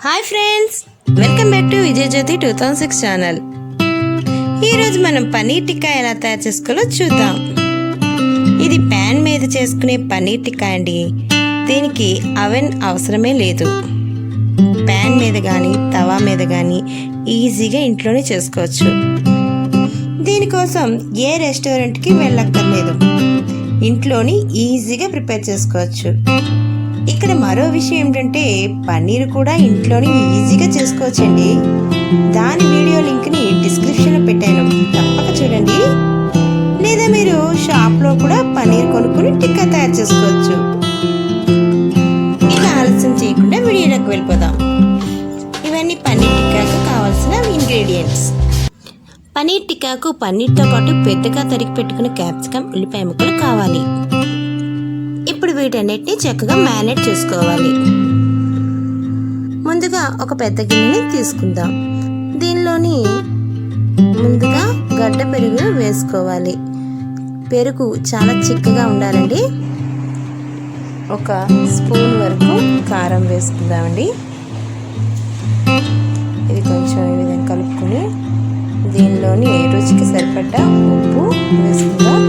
Hi friends, welcome back to Vijay Jyothi 2006 channel. ఈరోజు మనం పనీర్ టిక్కా ఎలా తయారు చేసుకోవాలో చూద్దాం. ఇది ప్యాన్ మీద చేసుకునే పనీర్ టిక్కా అండి. దీనికి అవెన్ అవసరమే లేదు. ప్యాన్ మీద కానీ తవా మీద కానీ ఈజీగా ఇంట్లోనే చేసుకోవచ్చు. దీనికోసం ఏ రెస్టారెంట్కి వెళ్ళక్కర్లేదు. ఇంట్లోని ఈజీగా ప్రిపేర్ చేసుకోవచ్చు. ఇక్కడ మరో విషయం ఏమిటంటే పన్నీర్ కూడా ఇంట్లోనే ఈజీగా చేసుకోవచ్చండి. దాని వీడియో లింక్ని డిస్క్రిప్షన్లో పెట్టాను, తప్పక చూడండి. లేదా మీరు షాప్లో కూడా పన్నీర్ కొనుక్కొని టిక్కా తయారు చేసుకోవచ్చు. ఇక ఆలస్యం చేయకుండా వీడియోలోకి వెళ్ళిపోదాం. ఇవన్నీ పన్నీర్ టిక్కాకు కావాల్సిన ఇంగ్రీడియంట్స్. పన్నీర్ టిక్కాకు పన్నీర్తో పాటు పెద్దగా తరిగి పెట్టుకున్న క్యాప్సికమ్, ఉల్లిపాయ ముక్కలు కావాలి. ఇప్పుడు వీటన్నిటిని చక్కగా మ్యారినేట్ చేసుకోవాలి. ముందుగా ఒక పెద్ద గిన్నెని తీసుకుందాం. దీనిలోని ముందుగా గడ్డ పెరుగు వేసుకోవాలి. పెరుగు చాలా చిక్కగా ఉండాలండి. ఒక స్పూన్ వరకు కారం వేసుకుందామండి. ఇది కొంచెం ఈ విధంగా కలుపుకొని దీనిలోని రుచికి సరిపడ్డ ఉప్పు వేసుకుందాం.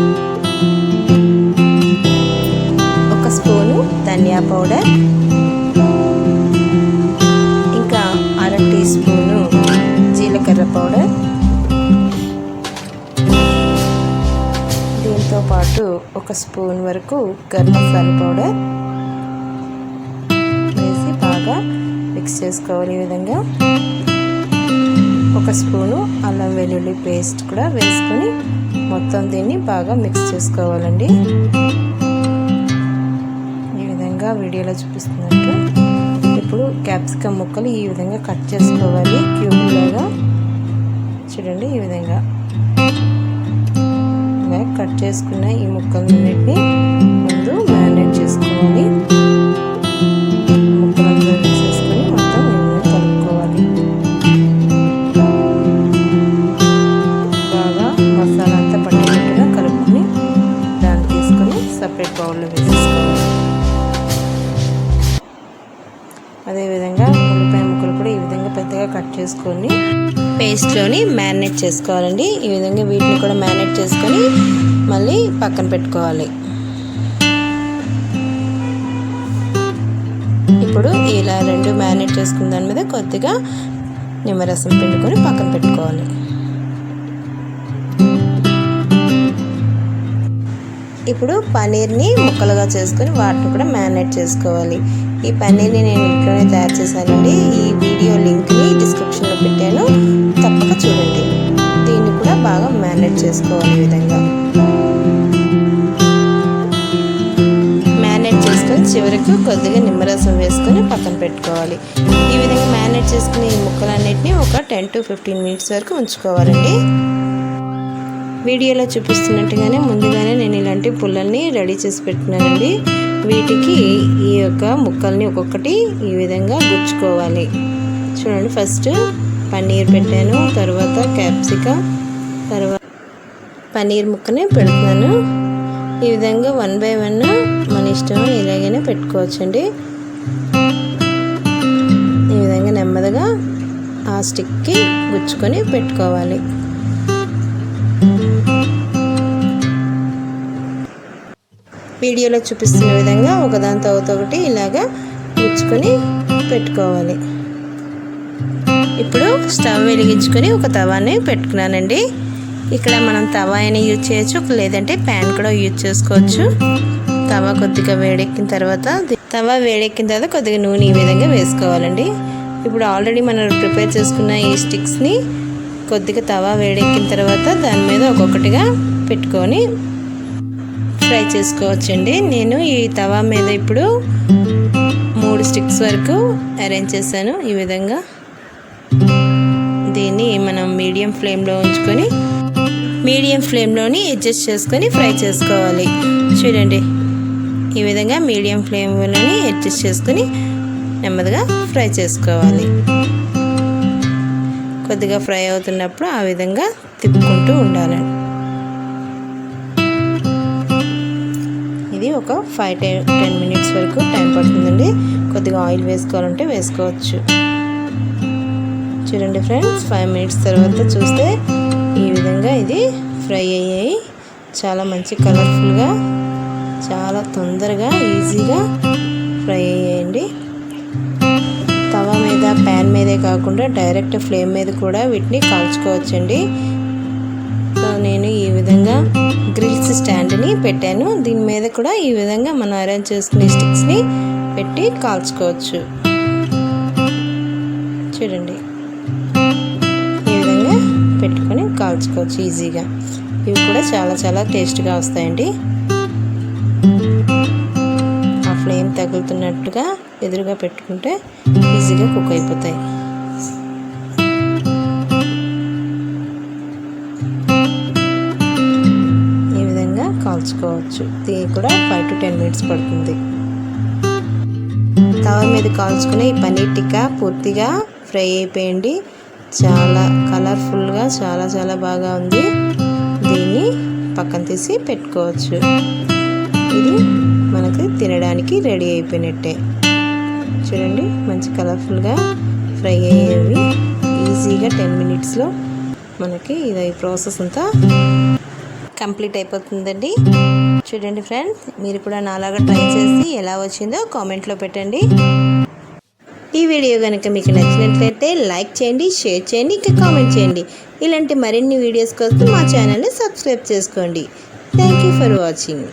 స్పూను ధనియా పౌడర్, ఇంకా 1/2 టీ స్పూను జీలకర్ర పౌడర్, దీంతో పాటు 1 స్పూన్ వరకు గరం మసాలా పౌడర్ వేసి బాగా మిక్స్ చేసుకోవాలి. ఈ విధంగా 1 స్పూను అల్లం వెల్లుల్లి పేస్ట్ కూడా వేసుకొని మొత్తం దీన్ని బాగా మిక్స్ చేసుకోవాలండి. వీడియోలో చూపిస్తున్నట్టు ఇప్పుడు క్యాప్సికమ్ ముక్కలు ఈ విధంగా కట్ చేసుకోవాలి. క్యూబ్ లాగా చూడండి. ఈ విధంగా కట్ చేసుకున్న ఈ ముక్కలన్నిటిని ముందు మ్యారినేట్ చేసుకోవాలి. ముక్కలంతా వేసేసుకొని మొత్తం కలుపుకోవాలి. బాగా మసాలా అంతా పట్టేటట్టుగా కలుపుకొని దాన్ని తీసుకొని సపరేట్ బౌల్లో వేసేసుకోవాలి. అదేవిధంగా ఉల్లిపాయ ముక్కలు కూడా ఈ విధంగా పెద్దగా కట్ చేసుకొని పేస్ట్లోని మ్యారినేట్ చేసుకోవాలండి. ఈ విధంగా వీటిని కూడా మ్యారినేట్ చేసుకొని మళ్ళీ పక్కన పెట్టుకోవాలి. ఇప్పుడు ఇలా రెండు మ్యారినేట్ చేసుకున్న దాని మీద కొద్దిగా నిమ్మరసం పిండుకొని పక్కన పెట్టుకోవాలి. ఇప్పుడు పన్నీర్ని ముక్కలుగా చేసుకొని వాటిని కూడా మ్యారినేట్ చేసుకోవాలి. ఈ పన్నీర్ని నేను ఇంట్లోనే తయారు చేశానండి. ఈ వీడియో లింక్ని డిస్క్రిప్షన్లో పెట్టాను, తప్పక చూడండి. దీన్ని కూడా బాగా మ్యారినేట్ చేసుకోవాలి. ఈ విధంగా మ్యారినేట్ చేసుకొని చివరికి కొద్దిగా నిమ్మరసం వేసుకొని పక్కన పెట్టుకోవాలి. ఈ విధంగా మ్యారినేట్ చేసుకుని ఈ ముక్కలన్నిటిని ఒక 10 to 15 మినిట్స్ వరకు ఉంచుకోవాలండి. వీడియోలో చూపిస్తున్నట్టుగానే ముందుగానే నేను ఇలాంటి పుల్లల్ని రెడీ చేసి పెట్టినానండి. వీటికి ఈ యొక్క ముక్కల్ని ఒక్కొక్కటి ఈ విధంగా గుచ్చుకోవాలి. చూడండి, ఫస్ట్ పన్నీర్ పెట్టాను, తర్వాత క్యాప్సికమ్, తర్వాత పన్నీర్ ముక్కని పెడుతున్నాను. ఈ విధంగా 1 by 1 మన ఇష్టం ఇలాగైనా పెట్టుకోవచ్చండి. ఈ విధంగా నెమ్మదిగా ఆ స్టిక్కి గుచ్చుకొని పెట్టుకోవాలి. వీడియోలో చూపిస్తున్న విధంగా ఒకదాని తర్వాత ఒకటి ఇలాగా గుచ్చుకొని పెట్టుకోవాలి. ఇప్పుడు స్టవ్ వెలిగించుకొని ఒక తవాని పెట్టుకున్నానండి. ఇక్కడ మనం తవా అయినా యూజ్ చేయొచ్చు, లేదంటే ప్యాన్ కూడా యూజ్ చేసుకోవచ్చు. తవా కొద్దిగా వేడెక్కిన తర్వాత కొద్దిగా నూనె ఈ విధంగా వేసుకోవాలండి. ఇప్పుడు ఆల్రెడీ మనం ప్రిపేర్ చేసుకున్న ఈ స్టిక్స్ని కొద్దిగా తవా వేడెక్కిన తర్వాత దాని మీద ఒక్కొక్కటిగా పెట్టుకొని ఫ్రై చేసుకోవచ్చండి. నేను ఈ తవా మీద ఇప్పుడు 3 స్టిక్స్ వరకు అరేంజ్ చేశాను. ఈ విధంగా దీన్ని మనం మీడియం ఫ్లేమ్లోని అడ్జస్ట్ చేసుకొని ఫ్రై చేసుకోవాలి. చూడండి, ఈ విధంగా మీడియం ఫ్లేమ్లోని అడ్జస్ట్ చేసుకొని నెమ్మదిగా ఫ్రై చేసుకోవాలి. కొద్దిగా ఫ్రై అవుతున్నప్పుడు ఆ విధంగా తిప్పుకుంటూ ఉండాలి. ఇది ఒక 5 to 10 మినిట్స్ వరకు టైం పడుతుందండి. కొద్దిగా ఆయిల్ వేసుకోవాలంటే వేసుకోవచ్చు. చూడండి ఫ్రెండ్స్, 5 మినిట్స్ తర్వాత చూస్తే ఈ విధంగా ఇది ఫ్రై అయ్యాయి. చాలా మంచి కలర్ఫుల్గా, చాలా తొందరగా ఈజీగా ఫ్రై అయ్యాయండి. తవా మీద, ప్యాన్ మీదే కాకుండా డైరెక్ట్ ఫ్లేమ్ మీద కూడా వీటిని కాల్చుకోవచ్చండి. సో నేను ఈ విధంగా గ్రిల్స్ స్టాండ్ని పెట్టాను. దీని మీద కూడా ఈ విధంగా మనం అరేంజ్ చేసుకునే స్టిక్స్ని పెట్టి కాల్చుకోవచ్చు. చూడండి, ఈ విధంగా పెట్టుకొని కాల్చుకోవచ్చు ఈజీగా. ఇవి కూడా చాలా చాలా టేస్ట్గా వస్తాయండి. ఆ ఫ్లేమ్ తగులుతున్నట్టుగా ఎదురుగా పెట్టుకుంటే ఈజీగా కుక్ అయిపోతాయి. ఈ విధంగా కాల్చుకోవచ్చు. ఇది కూడా 5 to 10 మినిట్స్ పడుతుంది. తవా మీద కాల్చుకునే ఈ పనీర్ టిక్కా పూర్తిగా ఫ్రై అయిపోయింది. చాలా కలర్ఫుల్గా, చాలా చాలా బాగా ఉంది. దీన్ని పక్కన తీసి పెట్టుకోవచ్చు. ఇది మనకు తినడానికి రెడీ అయిపోయినట్టే. చూడండి, మంచి కలర్ఫుల్గా ఫ్రై అయ్యేవి. ఈజీగా 10 మినిట్స్లో మనకి ఇది ప్రాసెస్ అంతా కంప్లీట్ అయిపోతుందండి. చూడండి ఫ్రెండ్స్, మీరు కూడా నాలాగా ట్రై చేసి ఎలా వచ్చిందో కామెంట్లో పెట్టండి. ఈ వీడియో కనుక మీకు నచ్చినట్లయితే లైక్ చేయండి, షేర్ చేయండి, ఇంకా కామెంట్ చేయండి. ఇలాంటి మరిన్ని వీడియోస్ కోసం మా ఛానల్ని సబ్స్క్రైబ్ చేసుకోండి. Thank you for watching.